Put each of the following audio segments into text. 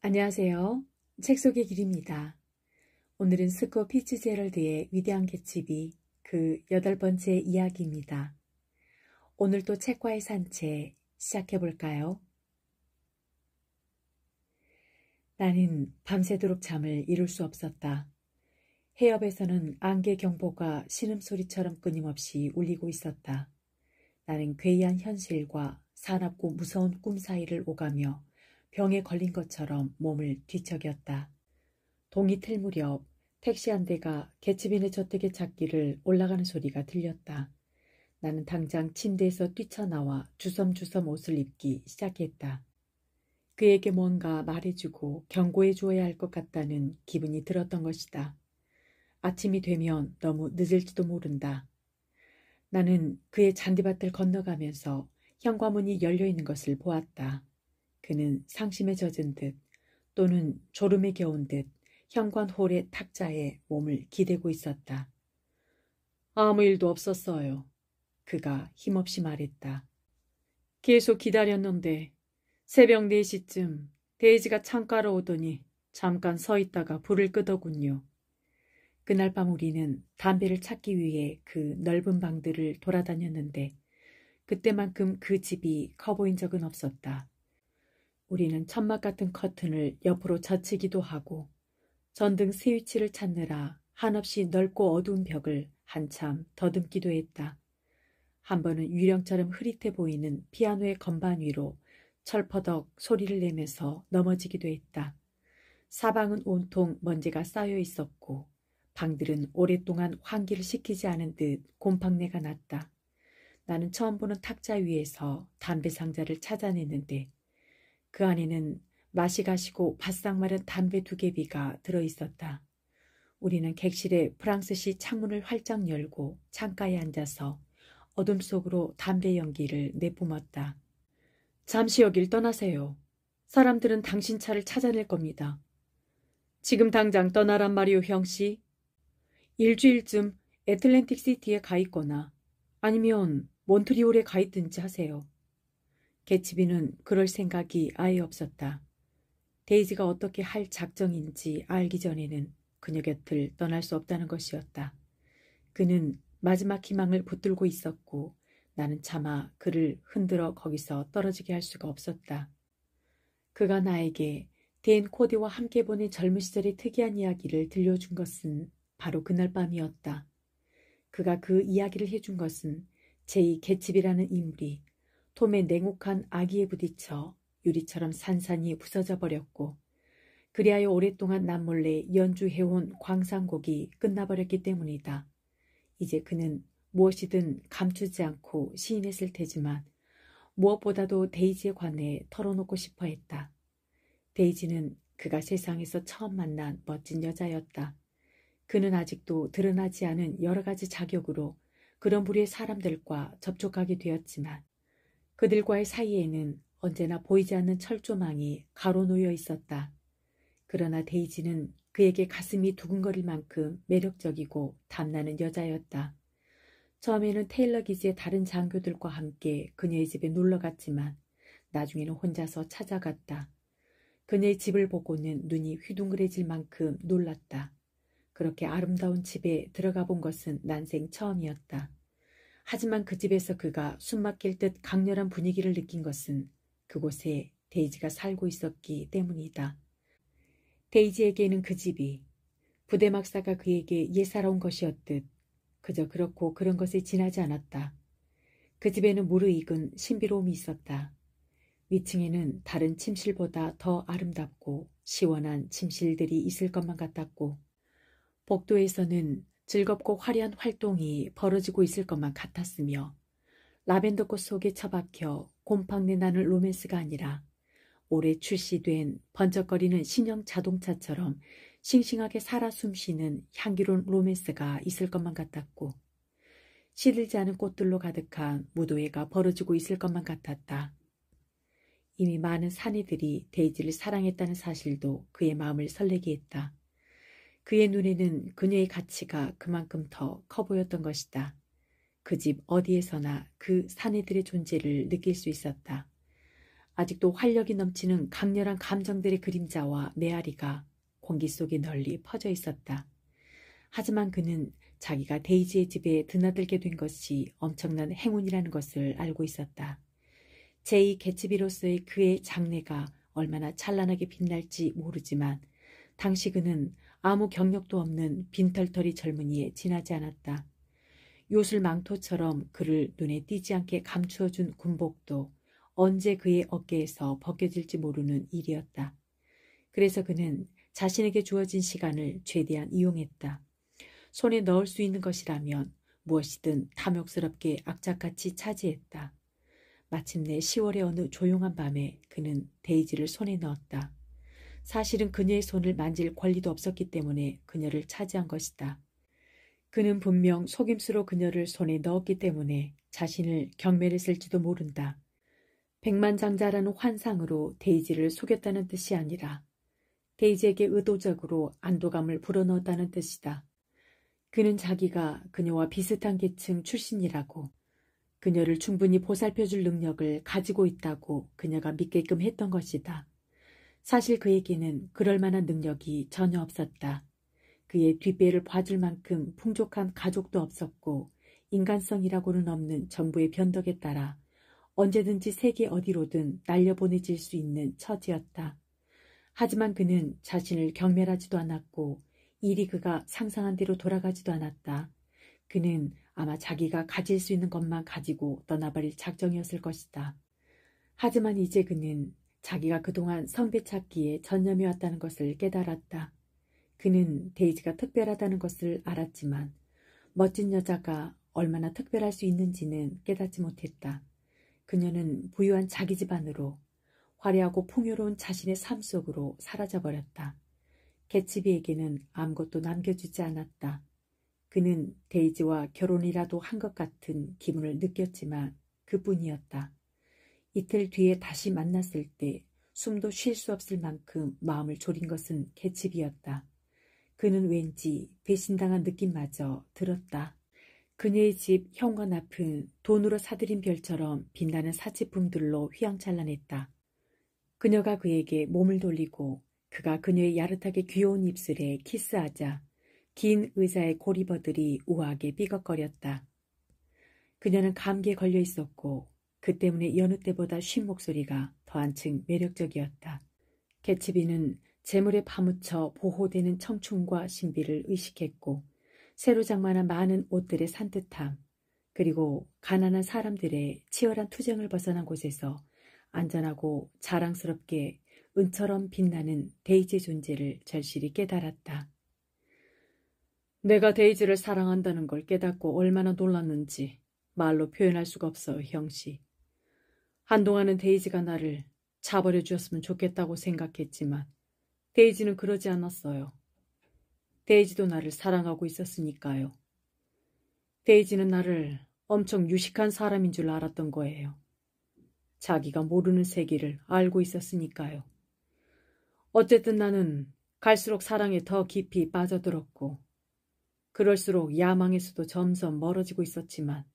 안녕하세요. 책 속의 길입니다. 오늘은 스콧 피츠제럴드의 위대한 개츠비 그 8번째 이야기입니다. 오늘도 책과의 산책 시작해볼까요? 나는 밤새도록 잠을 이룰 수 없었다. 해협에서는 안개 경보가 신음소리처럼 끊임없이 울리고 있었다. 나는 괴이한 현실과 사납고 무서운 꿈 사이를 오가며 병에 걸린 것처럼 몸을 뒤척였다. 동이 틀 무렵 택시 한 대가 개츠빈의 저택에 찾기를 올라가는 소리가 들렸다. 나는 당장 침대에서 뛰쳐나와 주섬주섬 옷을 입기 시작했다. 그에게 뭔가 말해주고 경고해 주어야 할 것 같다는 기분이 들었던 것이다. 아침이 되면 너무 늦을지도 모른다. 나는 그의 잔디밭을 건너가면서 현관문이 열려있는 것을 보았다. 그는 상심에 젖은 듯 또는 졸음에 겨운 듯 현관홀의 탁자에 몸을 기대고 있었다. 아무 일도 없었어요. 그가 힘없이 말했다. 계속 기다렸는데 새벽 4시쯤 데이지가 창가로 오더니 잠깐 서 있다가 불을 끄더군요. 그날 밤 우리는 담배를 찾기 위해 그 넓은 방들을 돌아다녔는데 그때만큼 그 집이 커 보인 적은 없었다. 우리는 천막 같은 커튼을 옆으로 젖히기도 하고 전등 스위치를 찾느라 한없이 넓고 어두운 벽을 한참 더듬기도 했다. 한 번은 유령처럼 흐릿해 보이는 피아노의 건반 위로 철퍼덕 소리를 내면서 넘어지기도 했다. 사방은 온통 먼지가 쌓여 있었고 방들은 오랫동안 환기를 시키지 않은 듯 곰팡내가 났다. 나는 처음 보는 탁자 위에서 담배 상자를 찾아냈는데 그 안에는 맛이 가시고 바싹 마른 담배 2개비가 들어있었다. 우리는 객실의 프랑스식 창문을 활짝 열고 창가에 앉아서 어둠 속으로 담배 연기를 내뿜었다. 잠시 여길 떠나세요. 사람들은 당신 차를 찾아낼 겁니다. 지금 당장 떠나란 말이오, 형씨. 일주일쯤 애틀랜틱 시티에 가 있거나 아니면 몬트리올에 가 있든지 하세요. 개츠비는 그럴 생각이 아예 없었다. 데이지가 어떻게 할 작정인지 알기 전에는 그녀 곁을 떠날 수 없다는 것이었다. 그는 마지막 희망을 붙들고 있었고 나는 차마 그를 흔들어 거기서 떨어지게 할 수가 없었다. 그가 나에게 댄 코디와 함께 보낸 젊은 시절의 특이한 이야기를 들려준 것은 바로 그날 밤이었다. 그가 그 이야기를 해준 것은 제2 개츠비라는 인물이 톰의 냉혹한 아기에 부딪혀 유리처럼 산산이 부서져 버렸고 그리하여 오랫동안 남몰래 연주해온 광산곡이 끝나버렸기 때문이다. 이제 그는 무엇이든 감추지 않고 시인했을 테지만 무엇보다도 데이지에 관해 털어놓고 싶어 했다. 데이지는 그가 세상에서 처음 만난 멋진 여자였다. 그는 아직도 드러나지 않은 여러 가지 자격으로 그런 부류의 사람들과 접촉하게 되었지만 그들과의 사이에는 언제나 보이지 않는 철조망이 가로놓여 있었다. 그러나 데이지는 그에게 가슴이 두근거릴 만큼 매력적이고 탐나는 여자였다. 처음에는 테일러 기지의 다른 장교들과 함께 그녀의 집에 놀러갔지만 나중에는 혼자서 찾아갔다. 그녀의 집을 보고는 눈이 휘둥그레질 만큼 놀랐다. 그렇게 아름다운 집에 들어가 본 것은 난생 처음이었다. 하지만 그 집에서 그가 숨막힐 듯 강렬한 분위기를 느낀 것은 그곳에 데이지가 살고 있었기 때문이다. 데이지에게는 그 집이 부대막사가 그에게 예사로운 것이었듯 그저 그렇고 그런 것에 지나지 않았다. 그 집에는 무르익은 신비로움이 있었다. 위층에는 다른 침실보다 더 아름답고 시원한 침실들이 있을 것만 같았고 복도에서는 즐겁고 화려한 활동이 벌어지고 있을 것만 같았으며 라벤더꽃 속에 처박혀 곰팡내 나는 로맨스가 아니라 올해 출시된 번쩍거리는 신형 자동차처럼 싱싱하게 살아 숨쉬는 향기로운 로맨스가 있을 것만 같았고 시들지 않은 꽃들로 가득한 무도회가 벌어지고 있을 것만 같았다. 이미 많은 사내들이 데이지를 사랑했다는 사실도 그의 마음을 설레게 했다. 그의 눈에는 그녀의 가치가 그만큼 더 커 보였던 것이다. 그 집 어디에서나 그 사내들의 존재를 느낄 수 있었다. 아직도 활력이 넘치는 강렬한 감정들의 그림자와 메아리가 공기 속에 널리 퍼져 있었다. 하지만 그는 자기가 데이지의 집에 드나들게 된 것이 엄청난 행운이라는 것을 알고 있었다. 제2 개츠비로서의 그의 장래가 얼마나 찬란하게 빛날지 모르지만 당시 그는 아무 경력도 없는 빈털터리 젊은이에 지나지 않았다. 요술 망토처럼 그를 눈에 띄지 않게 감추어준 군복도 언제 그의 어깨에서 벗겨질지 모르는 일이었다. 그래서 그는 자신에게 주어진 시간을 최대한 이용했다. 손에 넣을 수 있는 것이라면 무엇이든 탐욕스럽게 악착같이 차지했다. 마침내 10월의 어느 조용한 밤에 그는 데이지를 손에 넣었다. 사실은 그녀의 손을 만질 권리도 없었기 때문에 그녀를 차지한 것이다. 그는 분명 속임수로 그녀를 손에 넣었기 때문에 자신을 경멸했을지도 모른다. 백만장자라는 환상으로 데이지를 속였다는 뜻이 아니라 데이지에게 의도적으로 안도감을 불어넣었다는 뜻이다. 그는 자기가 그녀와 비슷한 계층 출신이라고, 그녀를 충분히 보살펴줄 능력을 가지고 있다고 그녀가 믿게끔 했던 것이다. 사실 그에게는 그럴 만한 능력이 전혀 없었다. 그의 뒷배를 봐줄 만큼 풍족한 가족도 없었고 인간성이라고는 없는 정부의 변덕에 따라 언제든지 세계 어디로든 날려보내질 수 있는 처지였다. 하지만 그는 자신을 경멸하지도 않았고 일이 그가 상상한 대로 돌아가지도 않았다. 그는 아마 자기가 가질 수 있는 것만 가지고 떠나버릴 작정이었을 것이다. 하지만 이제 그는 자기가 그동안 성배 찾기에 전념해왔다는 것을 깨달았다. 그는 데이지가 특별하다는 것을 알았지만 멋진 여자가 얼마나 특별할 수 있는지는 깨닫지 못했다. 그녀는 부유한 자기 집안으로 화려하고 풍요로운 자신의 삶 속으로 사라져버렸다. 개츠비에게는 아무것도 남겨주지 않았다. 그는 데이지와 결혼이라도 한 것 같은 기분을 느꼈지만 그뿐이었다. 이틀 뒤에 다시 만났을 때 숨도 쉴 수 없을 만큼 마음을 졸인 것은 개츠비였다. 그는 왠지 배신당한 느낌마저 들었다. 그녀의 집 현관 앞은 돈으로 사들인 별처럼 빛나는 사치품들로 휘황찬란했다. 그녀가 그에게 몸을 돌리고 그가 그녀의 야릇하게 귀여운 입술에 키스하자 긴 의자의 고리버들이 우아하게 삐걱거렸다. 그녀는 감기에 걸려 있었고 그 때문에 여느 때보다 쉰 목소리가 더 한층 매력적이었다. 개츠비는 재물에 파묻혀 보호되는 청춘과 신비를 의식했고 새로 장만한 많은 옷들의 산뜻함, 그리고 가난한 사람들의 치열한 투쟁을 벗어난 곳에서 안전하고 자랑스럽게 은처럼 빛나는 데이지의 존재를 절실히 깨달았다. 내가 데이지를 사랑한다는 걸 깨닫고 얼마나 놀랐는지 말로 표현할 수가 없어요, 형씨. 한동안은 데이지가 나를 차버려 주었으면 좋겠다고 생각했지만 데이지는 그러지 않았어요. 데이지도 나를 사랑하고 있었으니까요. 데이지는 나를 엄청 유식한 사람인 줄 알았던 거예요. 자기가 모르는 세계를 알고 있었으니까요. 어쨌든 나는 갈수록 사랑에 더 깊이 빠져들었고 그럴수록 야망에서도 점점 멀어지고 있었지만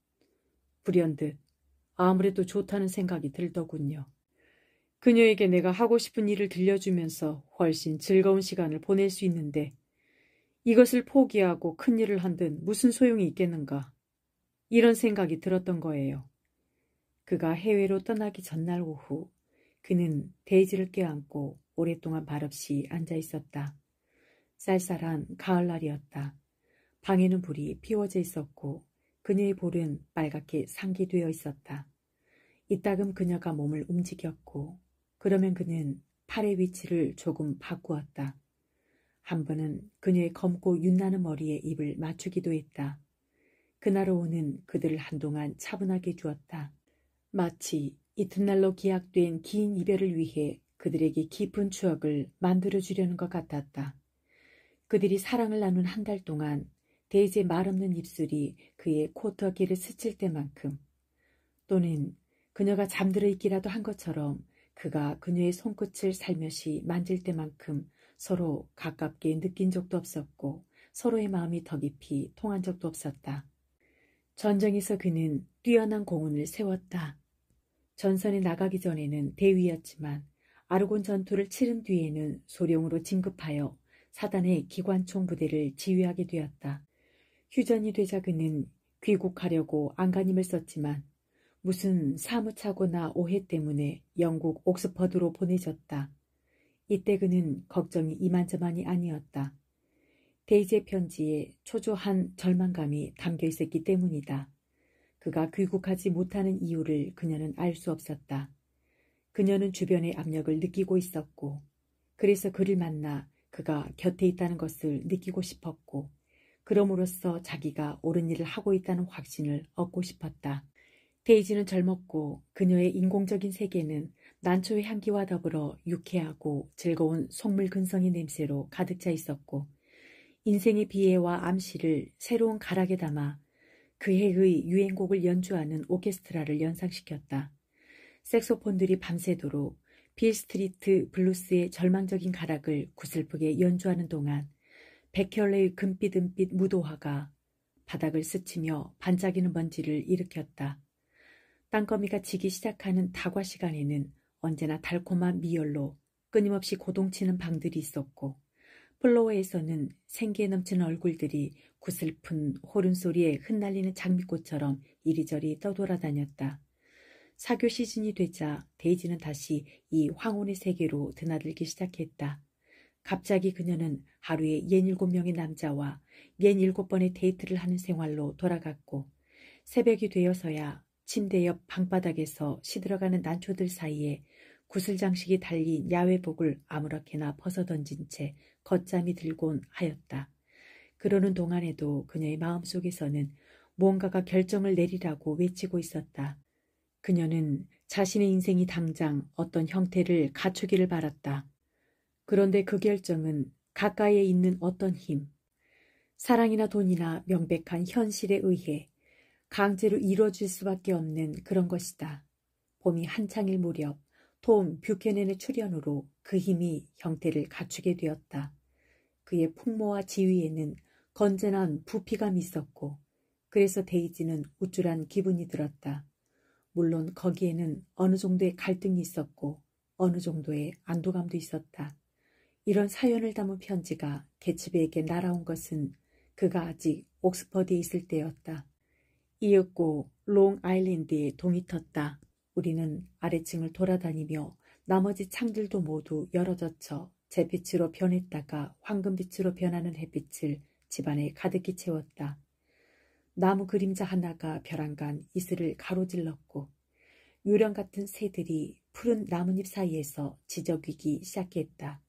불현듯 아무래도 좋다는 생각이 들더군요. 그녀에게 내가 하고 싶은 일을 들려주면서 훨씬 즐거운 시간을 보낼 수 있는데 이것을 포기하고 큰일을 한들 무슨 소용이 있겠는가. 이런 생각이 들었던 거예요. 그가 해외로 떠나기 전날 오후 그는 데이지를 껴안고 오랫동안 말없이 앉아 있었다. 쌀쌀한 가을날이었다. 방에는 불이 피워져 있었고 그녀의 볼은 빨갛게 상기되어 있었다. 이따금 그녀가 몸을 움직였고 그러면 그는 팔의 위치를 조금 바꾸었다. 한 번은 그녀의 검고 윤나는 머리에 입을 맞추기도 했다. 그날 오후는 그들을 한동안 차분하게 두었다. 마치 이튿날로 기약된 긴 이별을 위해 그들에게 깊은 추억을 만들어주려는 것 같았다. 그들이 사랑을 나눈 한 달 동안 데이지의 말없는 입술이 그의 코트 어깨를 스칠 때만큼 또는 그녀가 잠들어 있기라도 한 것처럼 그가 그녀의 손끝을 살며시 만질 때만큼 서로 가깝게 느낀 적도 없었고 서로의 마음이 더 깊이 통한 적도 없었다. 전쟁에서 그는 뛰어난 공훈을 세웠다. 전선에 나가기 전에는 대위였지만 아르곤 전투를 치른 뒤에는 소령으로 진급하여 사단의 기관총 부대를 지휘하게 되었다. 휴전이 되자 그는 귀국하려고 안간힘을 썼지만 무슨 사무착오나 오해 때문에 영국 옥스퍼드로 보내졌다. 이때 그는 걱정이 이만저만이 아니었다. 데이지의 편지에 초조한 절망감이 담겨 있었기 때문이다. 그가 귀국하지 못하는 이유를 그녀는 알 수 없었다. 그녀는 주변의 압력을 느끼고 있었고, 그래서 그를 만나 그가 곁에 있다는 것을 느끼고 싶었고, 그럼으로써 자기가 옳은 일을 하고 있다는 확신을 얻고 싶었다. 데이지는 젊었고 그녀의 인공적인 세계는 난초의 향기와 더불어 유쾌하고 즐거운 속물 근성의 냄새로 가득 차 있었고, 인생의 비애와 암시를 새로운 가락에 담아 그 해의 유행곡을 연주하는 오케스트라를 연상시켰다. 색소폰들이 밤새도록 빌 스트리트 블루스의 절망적인 가락을 구슬프게 연주하는 동안 백혈레의 금빛 무도화가 바닥을 스치며 반짝이는 먼지를 일으켰다. 땅거미가 지기 시작하는 다과 시간에는 언제나 달콤한 미열로 끊임없이 고동치는 방들이 있었고, 플로어에서는 생기에 넘치는 얼굴들이 구슬픈 호른소리에 흩날리는 장미꽃처럼 이리저리 떠돌아다녔다. 사교 시즌이 되자 데이지는 다시 이 황혼의 세계로 드나들기 시작했다. 갑자기 그녀는 하루에 67명의 남자와 67번의 데이트를 하는 생활로 돌아갔고, 새벽이 되어서야 침대 옆 방바닥에서 시들어가는 난초들 사이에 구슬장식이 달린 야외복을 아무렇게나 벗어던진 채 걷잠이 들곤 하였다. 그러는 동안에도 그녀의 마음속에서는 무언가가 결정을 내리라고 외치고 있었다. 그녀는 자신의 인생이 당장 어떤 형태를 갖추기를 바랐다. 그런데 그 결정은 가까이에 있는 어떤 힘, 사랑이나 돈이나 명백한 현실에 의해 강제로 이루어질 수밖에 없는 그런 것이다. 봄이 한창일 무렵 톰 뷰캐넨의 출현으로 그 힘이 형태를 갖추게 되었다. 그의 풍모와 지위에는 건전한 부피감이 있었고, 그래서 데이지는 우쭐한 기분이 들었다. 물론 거기에는 어느 정도의 갈등이 있었고 어느 정도의 안도감도 있었다. 이런 사연을 담은 편지가 개츠비에게 날아온 것은 그가 아직 옥스퍼드에 있을 때였다. 이윽고 롱 아일랜드에 동이 텄다. 우리는 아래층을 돌아다니며 나머지 창들도 모두 열어젖혀 잿빛으로 변했다가 황금빛으로 변하는 햇빛을 집안에 가득히 채웠다. 나무 그림자 하나가 벼랑간 이슬을 가로질렀고, 유령 같은 새들이 푸른 나뭇잎 사이에서 지저귀기 시작했다.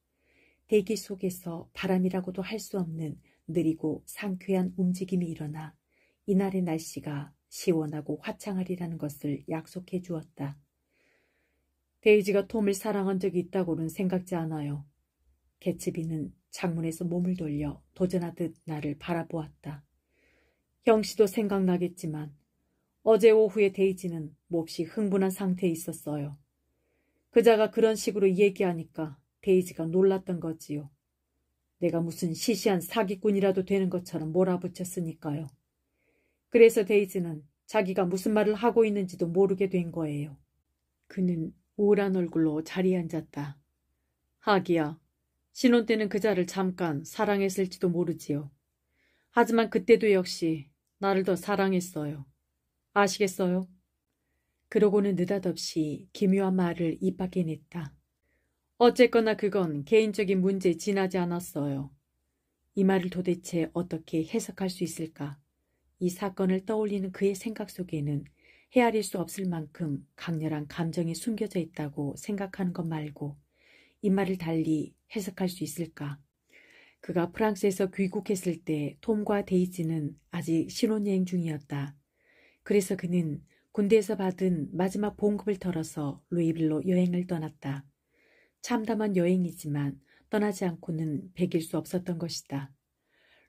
대기 속에서 바람이라고도 할 수 없는 느리고 상쾌한 움직임이 일어나 이날의 날씨가 시원하고 화창하리라는 것을 약속해 주었다. 데이지가 톰을 사랑한 적이 있다고는 생각지 않아요. 개츠비는 창문에서 몸을 돌려 도전하듯 나를 바라보았다. 형씨도 생각나겠지만 어제 오후에 데이지는 몹시 흥분한 상태에 있었어요. 그자가 그런 식으로 얘기하니까 데이지가 놀랐던 거지요. 내가 무슨 시시한 사기꾼이라도 되는 것처럼 몰아붙였으니까요. 그래서 데이지는 자기가 무슨 말을 하고 있는지도 모르게 된 거예요. 그는 우울한 얼굴로 자리에 앉았다. 하기야, 신혼 때는 그자를 잠깐 사랑했을지도 모르지요. 하지만 그때도 역시 나를 더 사랑했어요. 아시겠어요? 그러고는 느닷없이 기묘한 말을 입 밖에 냈다. 어쨌거나 그건 개인적인 문제에 지나지 않았어요. 이 말을 도대체 어떻게 해석할 수 있을까? 이 사건을 떠올리는 그의 생각 속에는 헤아릴 수 없을 만큼 강렬한 감정이 숨겨져 있다고 생각하는 것 말고 이 말을 달리 해석할 수 있을까? 그가 프랑스에서 귀국했을 때 톰과 데이지는 아직 신혼여행 중이었다. 그래서 그는 군대에서 받은 마지막 봉급을 털어서 루이빌로 여행을 떠났다. 참담한 여행이지만 떠나지 않고는 배길 수 없었던 것이다.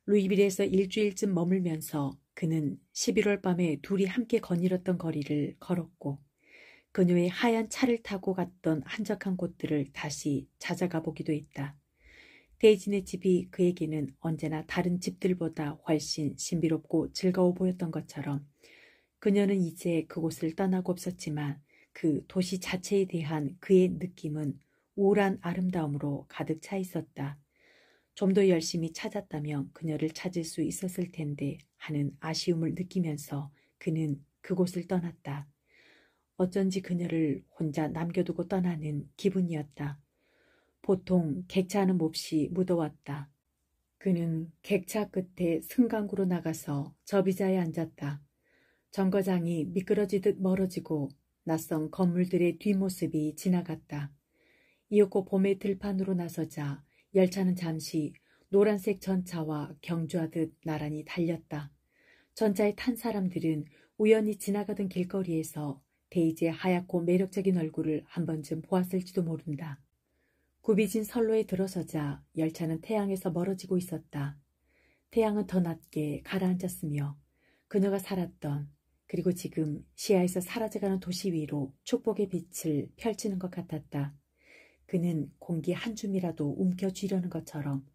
루이빌에서 일주일쯤 머물면서 그는 11월 밤에 둘이 함께 거닐었던 거리를 걸었고, 그녀의 하얀 차를 타고 갔던 한적한 곳들을 다시 찾아가 보기도 했다. 데이지네 집이 그에게는 언제나 다른 집들보다 훨씬 신비롭고 즐거워 보였던 것처럼 그녀는 이제 그곳을 떠나고 없었지만 그 도시 자체에 대한 그의 느낌은 우울한 아름다움으로 가득 차 있었다. 좀 더 열심히 찾았다면 그녀를 찾을 수 있었을 텐데 하는 아쉬움을 느끼면서 그는 그곳을 떠났다. 어쩐지 그녀를 혼자 남겨두고 떠나는 기분이었다. 보통 객차는 몹시 무더웠다. 그는 객차 끝에 승강구로 나가서 접의자에 앉았다. 정거장이 미끄러지듯 멀어지고 낯선 건물들의 뒷모습이 지나갔다. 이윽고 봄의 들판으로 나서자 열차는 잠시 노란색 전차와 경주하듯 나란히 달렸다. 전차에 탄 사람들은 우연히 지나가던 길거리에서 데이지의 하얗고 매력적인 얼굴을 한 번쯤 보았을지도 모른다. 굽이진 선로에 들어서자 열차는 태양에서 멀어지고 있었다. 태양은 더 낮게 가라앉았으며 그녀가 살았던 그리고 지금 시야에서 사라져가는 도시 위로 축복의 빛을 펼치는 것 같았다. 그는 공기 한 줌이라도 움켜쥐려는 것처럼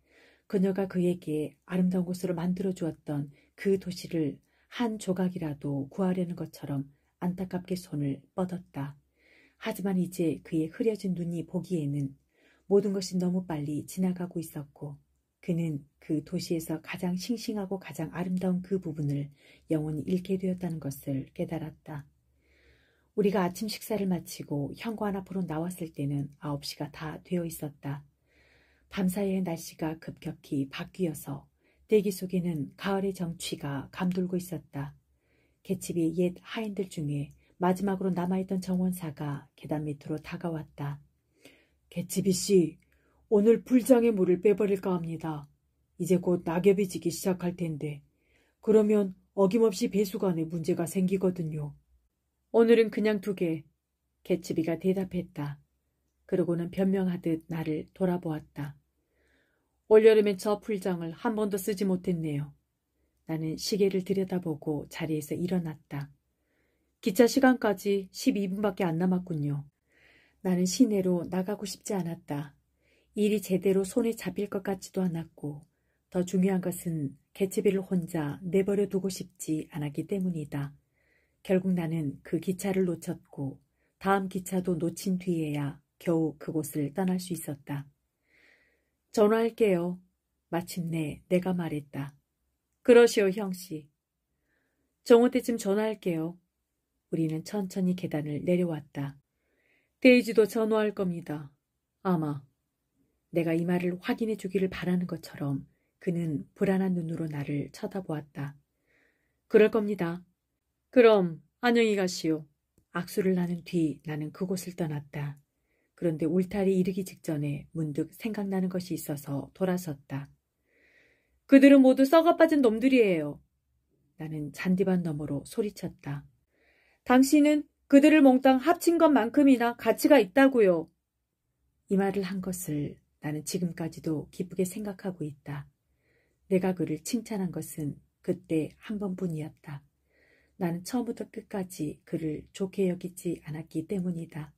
그녀가 그에게 아름다운 곳으로 만들어주었던 그 도시를 한 조각이라도 구하려는 것처럼 안타깝게 손을 뻗었다. 하지만 이제 그의 흐려진 눈이 보기에는 모든 것이 너무 빨리 지나가고 있었고 그는 그 도시에서 가장 싱싱하고 가장 아름다운 그 부분을 영원히 잃게 되었다는 것을 깨달았다. 우리가 아침 식사를 마치고 현관 앞으로 나왔을 때는 9시가 다 되어 있었다. 밤사이에 날씨가 급격히 바뀌어서 대기 속에는 가을의 정취가 감돌고 있었다. 갯집의 옛 하인들 중에 마지막으로 남아있던 정원사가 계단 밑으로 다가왔다. 갯집이 씨, 오늘 불장의 물을 빼버릴까 합니다. 이제 곧 낙엽이 지기 시작할 텐데 그러면 어김없이 배수관에 문제가 생기거든요. 오늘은 그냥 두게. 갯집이가 대답했다. 그러고는 변명하듯 나를 돌아보았다. 올여름엔 저 풀장을 한 번도 쓰지 못했네요. 나는 시계를 들여다보고 자리에서 일어났다. 기차 시간까지 12분밖에 안 남았군요. 나는 시내로 나가고 싶지 않았다. 일이 제대로 손에 잡힐 것 같지도 않았고 더 중요한 것은 개츠비를 혼자 내버려 두고 싶지 않았기 때문이다. 결국 나는 그 기차를 놓쳤고 다음 기차도 놓친 뒤에야 겨우 그곳을 떠날 수 있었다. 전화할게요. 마침내 내가 말했다. 그러시오, 형씨. 정오 때쯤 전화할게요. 우리는 천천히 계단을 내려왔다. 데이지도 전화할 겁니다. 아마. 내가 이 말을 확인해 주기를 바라는 것처럼 그는 불안한 눈으로 나를 쳐다보았다. 그럴 겁니다. 그럼 안녕히 가시오. 악수를 나눈 뒤 나는 그곳을 떠났다. 그런데 울타리 이르기 직전에 문득 생각나는 것이 있어서 돌아섰다. 그들은 모두 썩어빠진 놈들이에요. 나는 잔디밭 너머로 소리쳤다. 당신은 그들을 몽땅 합친 것만큼이나 가치가 있다고요. 이 말을 한 것을 나는 지금까지도 기쁘게 생각하고 있다. 내가 그를 칭찬한 것은 그때 한 번뿐이었다. 나는 처음부터 끝까지 그를 좋게 여기지 않았기 때문이다.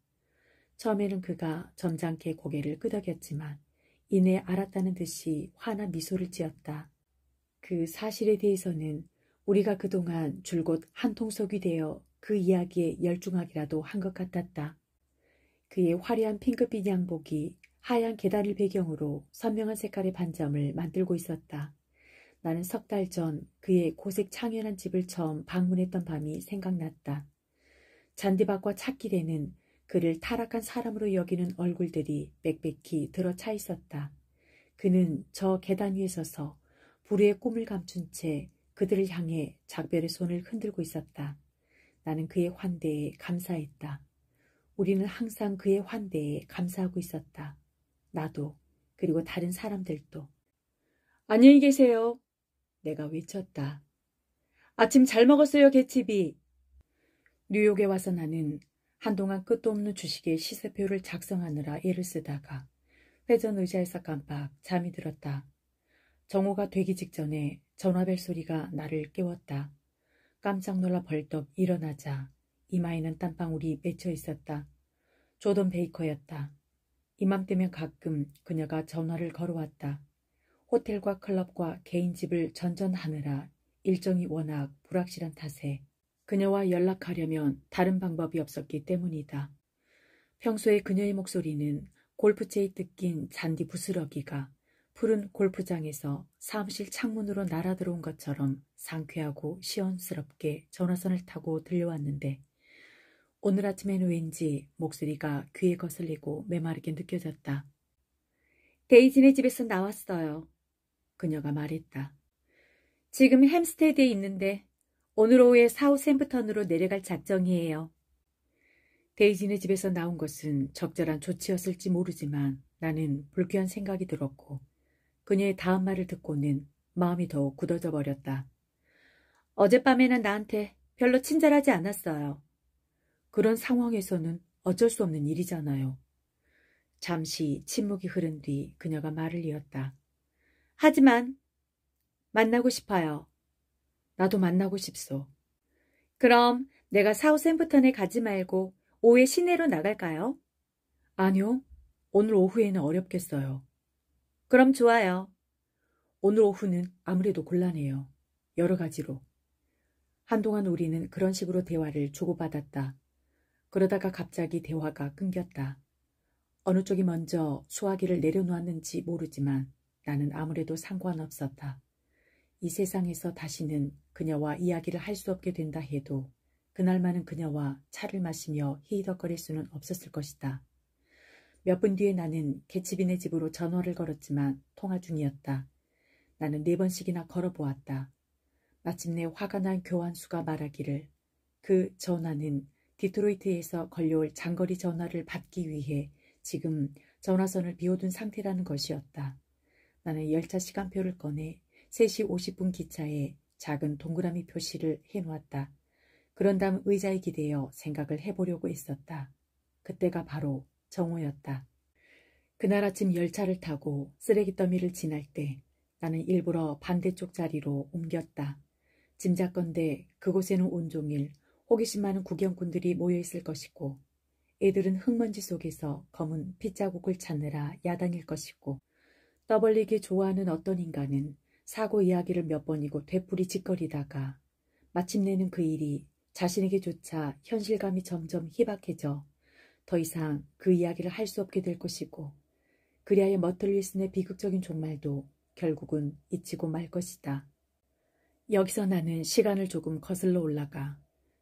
처음에는 그가 점잖게 고개를 끄덕였지만 이내 알았다는 듯이 환한 미소를 지었다. 그 사실에 대해서는 우리가 그동안 줄곧 한 통속이 되어 그 이야기에 열중하기라도 한 것 같았다. 그의 화려한 핑크빛 양복이 하얀 계단을 배경으로 선명한 색깔의 반점을 만들고 있었다. 나는 석 달 전 그의 고색 창연한 집을 처음 방문했던 밤이 생각났다. 잔디밭과 찻길에는 그를 타락한 사람으로 여기는 얼굴들이 빽빽히 들어차 있었다. 그는 저 계단 위에 서서 불의의 꿈을 감춘 채 그들을 향해 작별의 손을 흔들고 있었다. 나는 그의 환대에 감사했다. 우리는 항상 그의 환대에 감사하고 있었다. 나도, 그리고 다른 사람들도. 안녕히 계세요. 내가 외쳤다. 아침 잘 먹었어요, 개치비. 뉴욕에 와서 나는 한동안 끝도 없는 주식의 시세표를 작성하느라 애를 쓰다가 회전 의자에서 깜빡 잠이 들었다. 정오가 되기 직전에 전화벨 소리가 나를 깨웠다. 깜짝 놀라 벌떡 일어나자 이마에는 땀방울이 맺혀 있었다. 조던 베이커였다. 이맘때면 가끔 그녀가 전화를 걸어왔다. 호텔과 클럽과 개인집을 전전하느라 일정이 워낙 불확실한 탓에 그녀와 연락하려면 다른 방법이 없었기 때문이다. 평소에 그녀의 목소리는 골프채에 뜯긴 잔디 부스러기가 푸른 골프장에서 사무실 창문으로 날아들어온 것처럼 상쾌하고 시원스럽게 전화선을 타고 들려왔는데 오늘 아침에는 왠지 목소리가 귀에 거슬리고 메마르게 느껴졌다. 데이지네 집에서 나왔어요. 그녀가 말했다. 지금 햄스테드에 있는데 오늘 오후에 사우샘프턴으로 내려갈 작정이에요. 데이지네 집에서 나온 것은 적절한 조치였을지 모르지만 나는 불쾌한 생각이 들었고 그녀의 다음 말을 듣고는 마음이 더욱 굳어져 버렸다. 어젯밤에는 나한테 별로 친절하지 않았어요. 그런 상황에서는 어쩔 수 없는 일이잖아요. 잠시 침묵이 흐른 뒤 그녀가 말을 이었다. 하지만 만나고 싶어요. 나도 만나고 싶소. 그럼 내가 사우샘프턴에 가지 말고 오후에 시내로 나갈까요? 아니요. 오늘 오후에는 어렵겠어요. 그럼 좋아요. 오늘 오후는 아무래도 곤란해요. 여러 가지로. 한동안 우리는 그런 식으로 대화를 주고받았다. 그러다가 갑자기 대화가 끊겼다. 어느 쪽이 먼저 수화기를 내려놓았는지 모르지만 나는 아무래도 상관없었다. 이 세상에서 다시는 그녀와 이야기를 할 수 없게 된다 해도 그날만은 그녀와 차를 마시며 히덕거릴 수는 없었을 것이다. 몇 분 뒤에 나는 개치빈의 집으로 전화를 걸었지만 통화 중이었다. 나는 4번씩이나 걸어보았다. 마침내 화가 난 교환수가 말하기를 그 전화는 디트로이트에서 걸려올 장거리 전화를 받기 위해 지금 전화선을 비워둔 상태라는 것이었다. 나는 열차 시간표를 꺼내 3시 50분 기차에 작은 동그라미 표시를 해놓았다. 그런 다음 의자에 기대어 생각을 해보려고 했었다. 그때가 바로 정오였다. 그날 아침 열차를 타고 쓰레기 더미를 지날 때 나는 일부러 반대쪽 자리로 옮겼다. 짐작건대 그곳에는 온종일 호기심 많은 구경꾼들이 모여있을 것이고 애들은 흙먼지 속에서 검은 핏자국을 찾느라 야단일 것이고 떠벌리기 좋아하는 어떤 인간은 사고 이야기를 몇 번이고 되풀이짓거리다가 마침내는 그 일이 자신에게조차 현실감이 점점 희박해져 더 이상 그 이야기를 할 수 없게 될 것이고 그리하여 머틀 윌슨의 비극적인 종말도 결국은 잊히고 말 것이다. 여기서 나는 시간을 조금 거슬러 올라가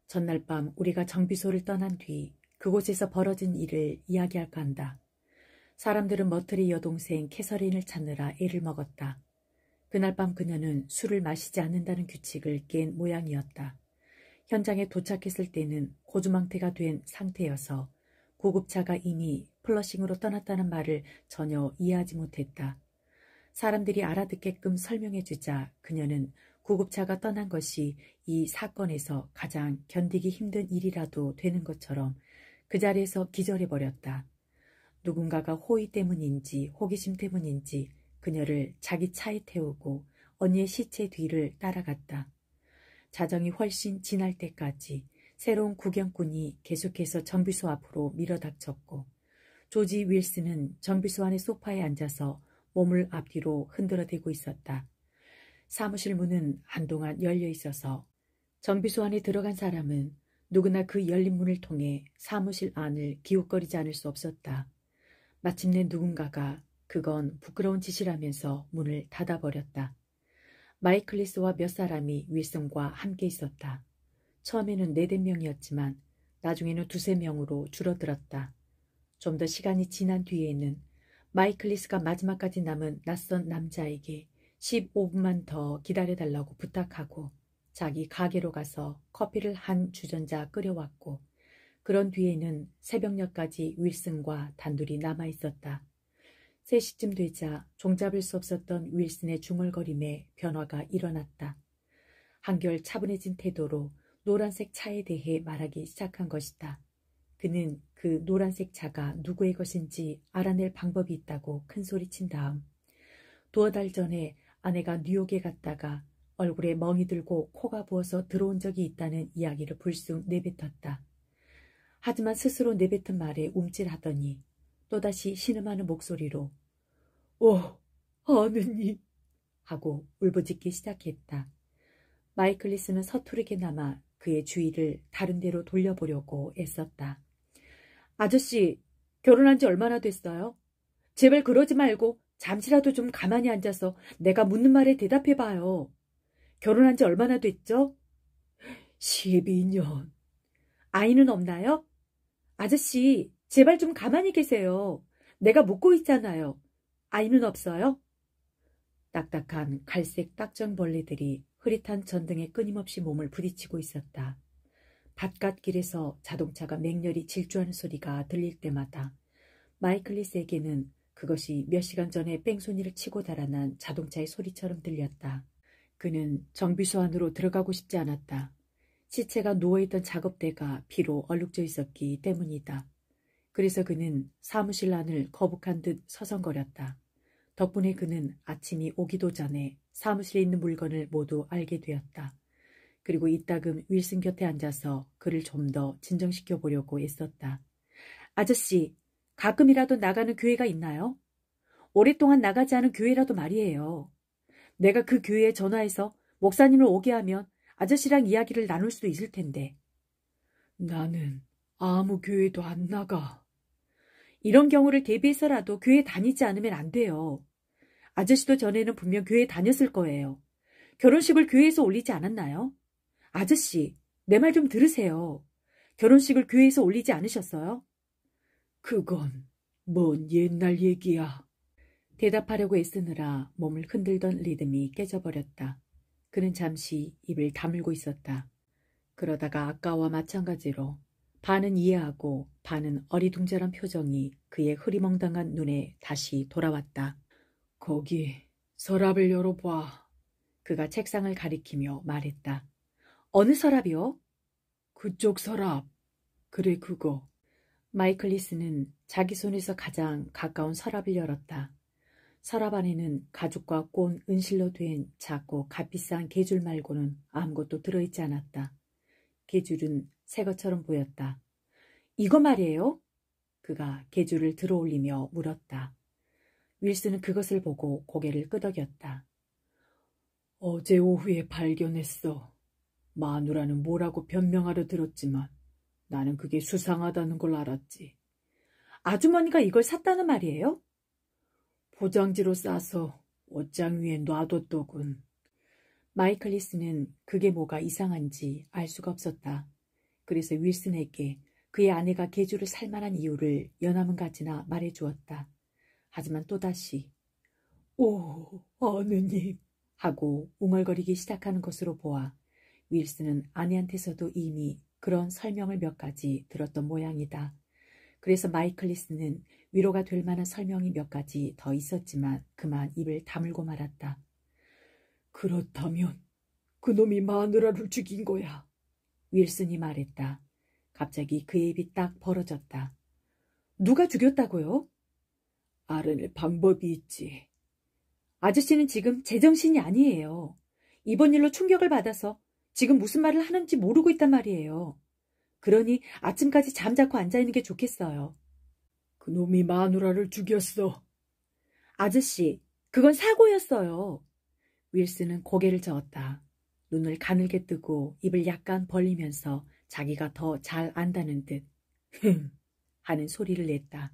전날 밤 우리가 정비소를 떠난 뒤 그곳에서 벌어진 일을 이야기할까 한다. 사람들은 머틀의 여동생 캐서린을 찾느라 애를 먹었다. 그날 밤 그녀는 술을 마시지 않는다는 규칙을 깬 모양이었다. 현장에 도착했을 때는 고주망태가 된 상태여서 구급차가 이미 플러싱으로 떠났다는 말을 전혀 이해하지 못했다. 사람들이 알아듣게끔 설명해주자 그녀는 구급차가 떠난 것이 이 사건에서 가장 견디기 힘든 일이라도 되는 것처럼 그 자리에서 기절해버렸다. 누군가가 호의 때문인지 호기심 때문인지 그녀를 자기 차에 태우고 언니의 시체 뒤를 따라갔다. 자정이 훨씬 지날 때까지 새로운 구경꾼이 계속해서 정비소 앞으로 밀어닥쳤고 조지 윌슨은 정비소 안의 소파에 앉아서 몸을 앞뒤로 흔들어대고 있었다. 사무실 문은 한동안 열려 있어서 정비소 안에 들어간 사람은 누구나 그 열린 문을 통해 사무실 안을 기웃거리지 않을 수 없었다. 마침내 누군가가 그건 부끄러운 짓이라면서 문을 닫아버렸다. 마이클리스와 몇 사람이 윌슨과 함께 있었다. 처음에는 4~5명이었지만 나중에는 2~3명으로 줄어들었다. 좀 더 시간이 지난 뒤에는 마이클리스가 마지막까지 남은 낯선 남자에게 15분만 더 기다려달라고 부탁하고 자기 가게로 가서 커피를 한 주전자 끓여왔고 그런 뒤에는 새벽녘까지 윌슨과 단둘이 남아있었다. 3시쯤 되자 종잡을 수 없었던 윌슨의 중얼거림에 변화가 일어났다. 한결 차분해진 태도로 노란색 차에 대해 말하기 시작한 것이다. 그는 그 노란색 차가 누구의 것인지 알아낼 방법이 있다고 큰소리친 다음 2달 전에 아내가 뉴욕에 갔다가 얼굴에 멍이 들고 코가 부어서 들어온 적이 있다는 이야기를 불쑥 내뱉었다. 하지만 스스로 내뱉은 말에 움찔하더니 또다시 신음하는 목소리로 오, 아느님 하고 울부짖기 시작했다. 마이클리스는 서투르게 남아 그의 주의를 다른 데로 돌려보려고 애썼다. 아저씨, 결혼한 지 얼마나 됐어요? 제발 그러지 말고 잠시라도 좀 가만히 앉아서 내가 묻는 말에 대답해봐요. 결혼한 지 얼마나 됐죠? 12년. 아이는 없나요? 아저씨, 제발 좀 가만히 계세요. 내가 묻고 있잖아요. 아이는 없어요? 딱딱한 갈색 딱정벌레들이 흐릿한 전등에 끊임없이 몸을 부딪히고 있었다. 바깥길에서 자동차가 맹렬히 질주하는 소리가 들릴 때마다 마이클리스에게는 그것이 몇 시간 전에 뺑소니를 치고 달아난 자동차의 소리처럼 들렸다. 그는 정비소 안으로 들어가고 싶지 않았다. 시체가 누워있던 작업대가 비로 얼룩져 있었기 때문이다. 그래서 그는 사무실 안을 거북한 듯 서성거렸다. 덕분에 그는 아침이 오기도 전에 사무실에 있는 물건을 모두 알게 되었다. 그리고 이따금 윌슨 곁에 앉아서 그를 좀 더 진정시켜 보려고 애썼다. 아저씨, 가끔이라도 나가는 교회가 있나요? 오랫동안 나가지 않은 교회라도 말이에요. 내가 그 교회에 전화해서 목사님을 오게 하면 아저씨랑 이야기를 나눌 수도 있을 텐데. 나는 아무 교회도 안 나가. 이런 경우를 대비해서라도 교회 다니지 않으면 안 돼요. 아저씨도 전에는 분명 교회 다녔을 거예요. 결혼식을 교회에서 올리지 않았나요? 아저씨, 내 말 좀 들으세요. 결혼식을 교회에서 올리지 않으셨어요? 그건 먼 옛날 얘기야. 대답하려고 애쓰느라 몸을 흔들던 리듬이 깨져버렸다. 그는 잠시 입을 다물고 있었다. 그러다가 아까와 마찬가지로 반은 이해하고 반은 어리둥절한 표정이 그의 흐리멍덩한 눈에 다시 돌아왔다. 거기 서랍을 열어봐. 그가 책상을 가리키며 말했다. 어느 서랍이요? 그쪽 서랍. 그래, 그거. 마이클리스는 자기 손에서 가장 가까운 서랍을 열었다. 서랍 안에는 가죽과 꼰 은실로 된 작고 값비싼 게줄 말고는 아무것도 들어있지 않았다. 게줄은 새 것처럼 보였다. 이거 말이에요? 그가 게줄을 들어올리며 물었다. 윌슨은 그것을 보고 고개를 끄덕였다. 어제 오후에 발견했어. 마누라는 뭐라고 변명하려 들었지만 나는 그게 수상하다는 걸 알았지. 아주머니가 이걸 샀다는 말이에요? 포장지로 싸서 옷장 위에 놔뒀더군. 마이클리스는 그게 뭐가 이상한지 알 수가 없었다. 그래서 윌슨에게 그의 아내가 게줄을 살 만한 이유를 연함은같이나 말해주었다. 하지만 또다시 오, 어느님 하고 웅얼거리기 시작하는 것으로 보아 윌슨은 아내한테서도 이미 그런 설명을 몇 가지 들었던 모양이다. 그래서 마이클리스는 위로가 될 만한 설명이 몇 가지 더 있었지만 그만 입을 다물고 말았다. 그렇다면 그놈이 마누라를 죽인 거야. 윌슨이 말했다. 갑자기 그의 입이 딱 벌어졌다. 누가 죽였다고요? 알아낼 방법이 있지. 아저씨는 지금 제정신이 아니에요. 이번 일로 충격을 받아서 지금 무슨 말을 하는지 모르고 있단 말이에요. 그러니 아침까지 잠자코 앉아있는 게 좋겠어요. 그놈이 마누라를 죽였어. 아저씨, 그건 사고였어요. 윌슨은 고개를 저었다. 눈을 가늘게 뜨고 입을 약간 벌리면서 자기가 더 잘 안다는 듯 하는 소리를 냈다.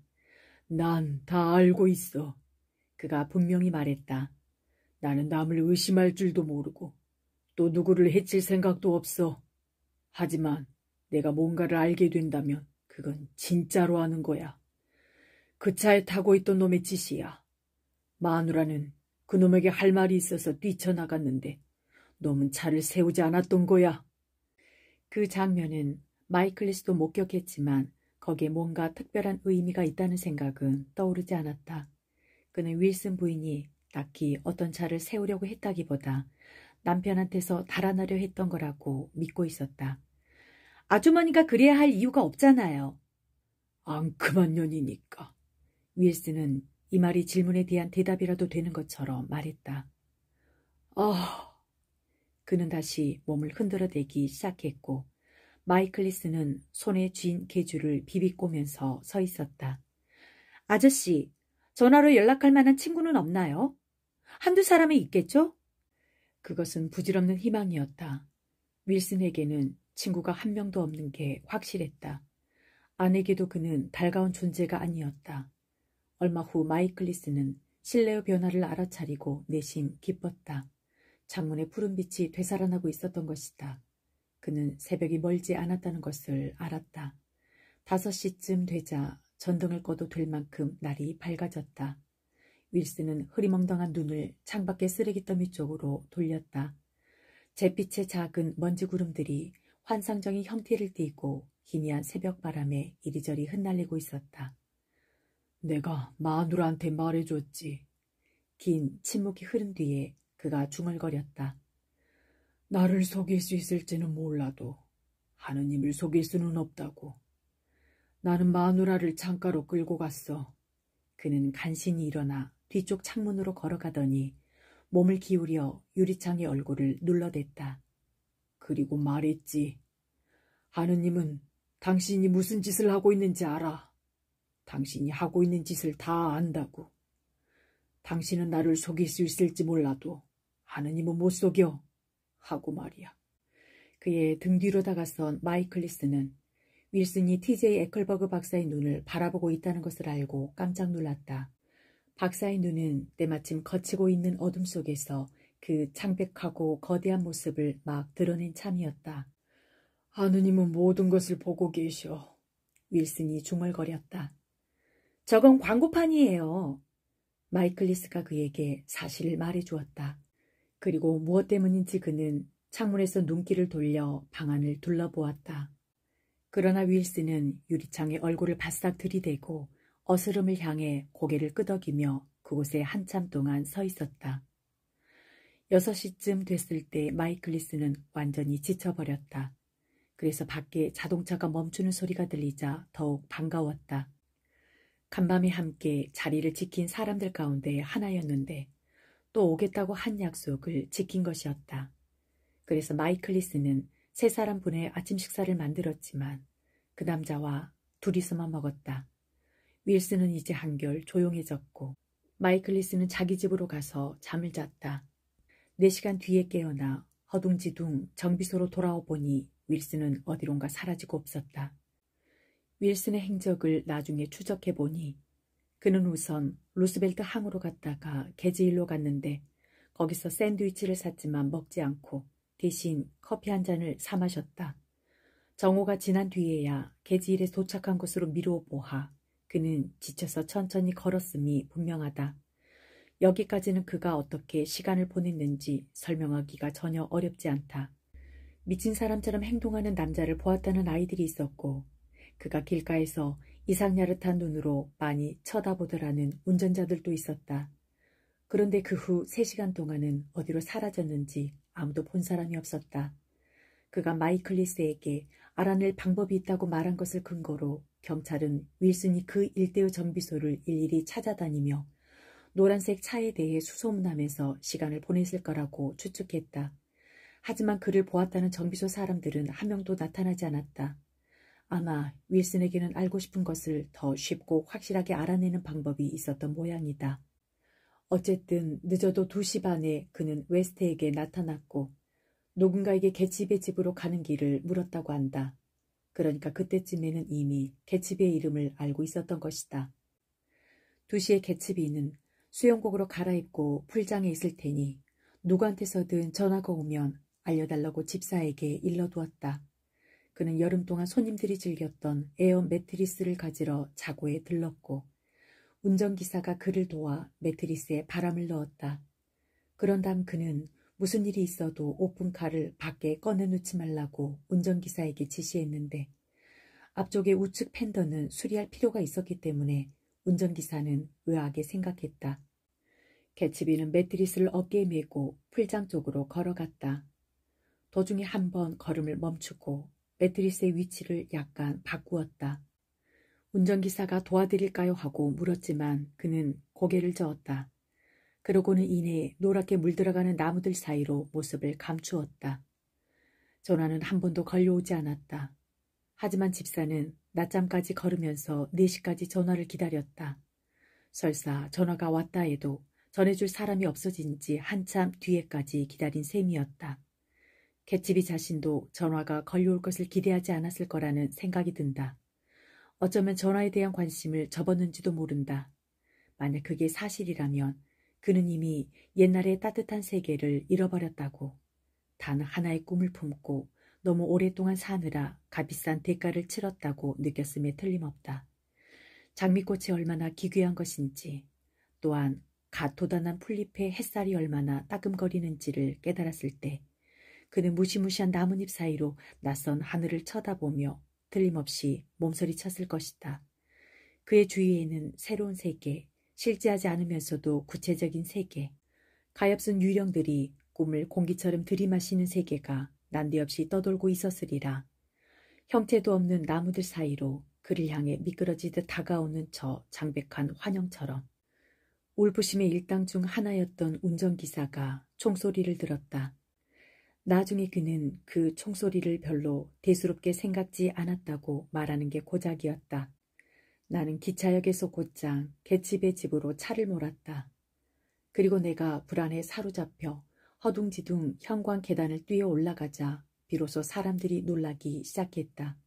난 다 알고 있어. 그가 분명히 말했다. 나는 남을 의심할 줄도 모르고 또 누구를 해칠 생각도 없어. 하지만 내가 뭔가를 알게 된다면 그건 진짜로 아는 거야. 그 차에 타고 있던 놈의 짓이야. 마누라는 그놈에게 할 말이 있어서 뛰쳐나갔는데 놈은 차를 세우지 않았던 거야. 그 장면은 마이클리스도 목격했지만 거기에 뭔가 특별한 의미가 있다는 생각은 떠오르지 않았다. 그는 윌슨 부인이 딱히 어떤 차를 세우려고 했다기보다 남편한테서 달아나려 했던 거라고 믿고 있었다. 아주머니가 그래야 할 이유가 없잖아요. 앙큼한 년이니까. 윌슨은 이 말이 질문에 대한 대답이라도 되는 것처럼 말했다. 그는 다시 몸을 흔들어대기 시작했고 마이클리스는 손에 쥔 계주를 비비꼬면서 서 있었다. 아저씨, 전화로 연락할 만한 친구는 없나요? 한두 사람이 있겠죠? 그것은 부질없는 희망이었다. 윌슨에게는 친구가 한 명도 없는 게 확실했다. 아내에게도 그는 달가운 존재가 아니었다. 얼마 후 마이클리스는 실내의 변화를 알아차리고 내심 기뻤다. 창문에 푸른 빛이 되살아나고 있었던 것이다. 그는 새벽이 멀지 않았다는 것을 알았다. 5시쯤 되자 전등을 꺼도 될 만큼 날이 밝아졌다. 윌슨은 흐리멍덩한 눈을 창밖의 쓰레기 더미 쪽으로 돌렸다. 잿빛의 작은 먼지 구름들이 환상적인 형태를 띠고 희미한 새벽 바람에 이리저리 흩날리고 있었다. 내가 마누라한테 말해줬지. 긴 침묵이 흐른 뒤에 그가 중얼거렸다. 나를 속일 수 있을지는 몰라도 하느님을 속일 수는 없다고. 나는 마누라를 창가로 끌고 갔어. 그는 간신히 일어나 뒤쪽 창문으로 걸어가더니 몸을 기울여 유리창의 얼굴을 눌러댔다. 그리고 말했지. 하느님은 당신이 무슨 짓을 하고 있는지 알아. 당신이 하고 있는 짓을 다 안다고. 당신은 나를 속일 수 있을지 몰라도 하느님은 못 속여. 하고 말이야. 그의 등 뒤로 다가선 마이클리스는 윌슨이 TJ 에클버그 박사의 눈을 바라보고 있다는 것을 알고 깜짝 놀랐다. 박사의 눈은 때마침 걷히고 있는 어둠 속에서 그 창백하고 거대한 모습을 막 드러낸 참이었다. 하느님은 모든 것을 보고 계셔. 윌슨이 중얼거렸다. 저건 광고판이에요. 마이클리스가 그에게 사실을 말해주었다. 그리고 무엇 때문인지 그는 창문에서 눈길을 돌려 방 안을 둘러보았다. 그러나 윌슨은 유리창에 얼굴을 바싹 들이대고 어스름을 향해 고개를 끄덕이며 그곳에 한참 동안 서 있었다. 6시쯤 됐을 때 마이클리스는 완전히 지쳐버렸다. 그래서 밖에 자동차가 멈추는 소리가 들리자 더욱 반가웠다. 간밤에 함께 자리를 지킨 사람들 가운데 하나였는데 또 오겠다고 한 약속을 지킨 것이었다. 그래서 마이클리스는 3사람분의 아침 식사를 만들었지만 그 남자와 둘이서만 먹었다. 윌슨은 이제 한결 조용해졌고 마이클리스는 자기 집으로 가서 잠을 잤다. 4시간 뒤에 깨어나 허둥지둥 정비소로 돌아와 보니 윌슨은 어디론가 사라지고 없었다. 윌슨의 행적을 나중에 추적해보니 그는 우선 루스벨트 항으로 갔다가 게지일로 갔는데 거기서 샌드위치를 샀지만 먹지 않고 대신 커피 한 잔을 사 마셨다. 정오가 지난 뒤에야 게지일에 도착한 것으로 미루어 보아 그는 지쳐서 천천히 걸었음이 분명하다. 여기까지는 그가 어떻게 시간을 보냈는지 설명하기가 전혀 어렵지 않다. 미친 사람처럼 행동하는 남자를 보았다는 아이들이 있었고 그가 길가에서 이상야릇한 눈으로 많이 쳐다보더라는 운전자들도 있었다. 그런데 그 후 3시간 동안은 어디로 사라졌는지 아무도 본 사람이 없었다. 그가 마이클리스에게 알아낼 방법이 있다고 말한 것을 근거로 경찰은 윌슨이 그 일대의 정비소를 일일이 찾아다니며 노란색 차에 대해 수소문하면서 시간을 보냈을 거라고 추측했다. 하지만 그를 보았다는 정비소 사람들은 한 명도 나타나지 않았다. 아마 윌슨에게는 알고 싶은 것을 더 쉽고 확실하게 알아내는 방법이 있었던 모양이다. 어쨌든 늦어도 2시 반에 그는 웨스트에게 나타났고 누군가에게 개츠비의 집으로 가는 길을 물었다고 한다. 그러니까 그때쯤에는 이미 개츠비의 이름을 알고 있었던 것이다. 2시에 개츠비는 수영복으로 갈아입고 풀장에 있을 테니 누구한테서든 전화가 오면 알려달라고 집사에게 일러두었다. 그는 여름 동안 손님들이 즐겼던 에어 매트리스를 가지러 자고에 들렀고 운전기사가 그를 도와 매트리스에 바람을 넣었다. 그런 다음 그는 무슨 일이 있어도 오픈카를 밖에 꺼내놓지 말라고 운전기사에게 지시했는데 앞쪽의 우측 팬더는 수리할 필요가 있었기 때문에 운전기사는 의아하게 생각했다. 개츠비는 매트리스를 어깨에 메고 풀장 쪽으로 걸어갔다. 도중에 한 번 걸음을 멈추고 매트리스의 위치를 약간 바꾸었다. 운전기사가 도와드릴까요? 하고 물었지만 그는 고개를 저었다. 그러고는 이내 노랗게 물들어가는 나무들 사이로 모습을 감추었다. 전화는 한 번도 걸려오지 않았다. 하지만 집사는 낮잠까지 걸으면서 4시까지 전화를 기다렸다. 설사 전화가 왔다 해도 전해줄 사람이 없어진 지 한참 뒤에까지 기다린 셈이었다. 갯집이 자신도 전화가 걸려올 것을 기대하지 않았을 거라는 생각이 든다. 어쩌면 전화에 대한 관심을 접었는지도 모른다. 만약 그게 사실이라면 그는 이미 옛날의 따뜻한 세계를 잃어버렸다고. 단 하나의 꿈을 품고 너무 오랫동안 사느라 값비싼 대가를 치렀다고 느꼈음에 틀림없다. 장미꽃이 얼마나 기괴한 것인지, 또한 갓 돋아난 풀잎의 햇살이 얼마나 따끔거리는지를 깨달았을 때 그는 무시무시한 나뭇잎 사이로 낯선 하늘을 쳐다보며 틀림없이 몸서리쳤을 것이다. 그의 주위에는 새로운 세계, 실제하지 않으면서도 구체적인 세계, 가엾은 유령들이 꿈을 공기처럼 들이마시는 세계가 난데없이 떠돌고 있었으리라. 형태도 없는 나무들 사이로 그를 향해 미끄러지듯 다가오는 저 장백한 환영처럼. 울부심의 일당 중 하나였던 운전기사가 총소리를 들었다. 나중에 그는 그 총소리를 별로 대수롭게 생각지 않았다고 말하는 게 고작이었다. 나는 기차역에서 곧장 갯집의 집으로 차를 몰았다. 그리고 내가 불안에 사로잡혀 허둥지둥 현관 계단을 뛰어 올라가자 비로소 사람들이 놀라기 시작했다.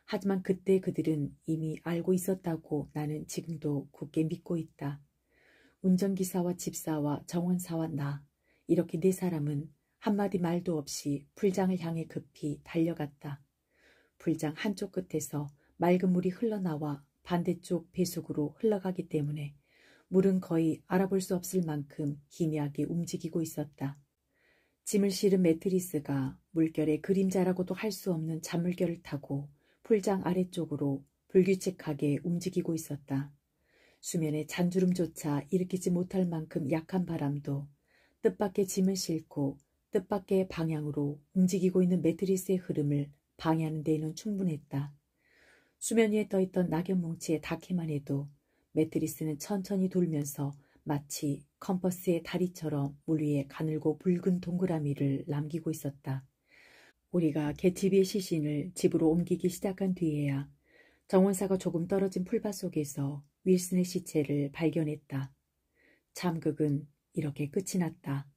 하지만 그때 그들은 이미 알고 있었다고 나는 지금도 굳게 믿고 있다. 운전기사와 집사와 정원사와 나, 이렇게 네 사람은 한마디 말도 없이 풀장을 향해 급히 달려갔다. 풀장 한쪽 끝에서 맑은 물이 흘러나와 반대쪽 배수구로 흘러가기 때문에 물은 거의 알아볼 수 없을 만큼 희미하게 움직이고 있었다. 짐을 실은 매트리스가 물결의 그림자라고도 할 수 없는 잔물결을 타고 풀장 아래쪽으로 불규칙하게 움직이고 있었다. 수면에 잔주름조차 일으키지 못할 만큼 약한 바람도 뜻밖의 짐을 싣고 뜻밖의 방향으로 움직이고 있는 매트리스의 흐름을 방해하는 데에는 충분했다. 수면 위에 떠있던 낙엽 뭉치에 닿기만 해도 매트리스는 천천히 돌면서 마치 컴퍼스의 다리처럼 물 위에 가늘고 붉은 동그라미를 남기고 있었다. 우리가 개TV의 시신을 집으로 옮기기 시작한 뒤에야 정원사가 조금 떨어진 풀밭 속에서 윌슨의 시체를 발견했다. 참극은 이렇게 끝이 났다.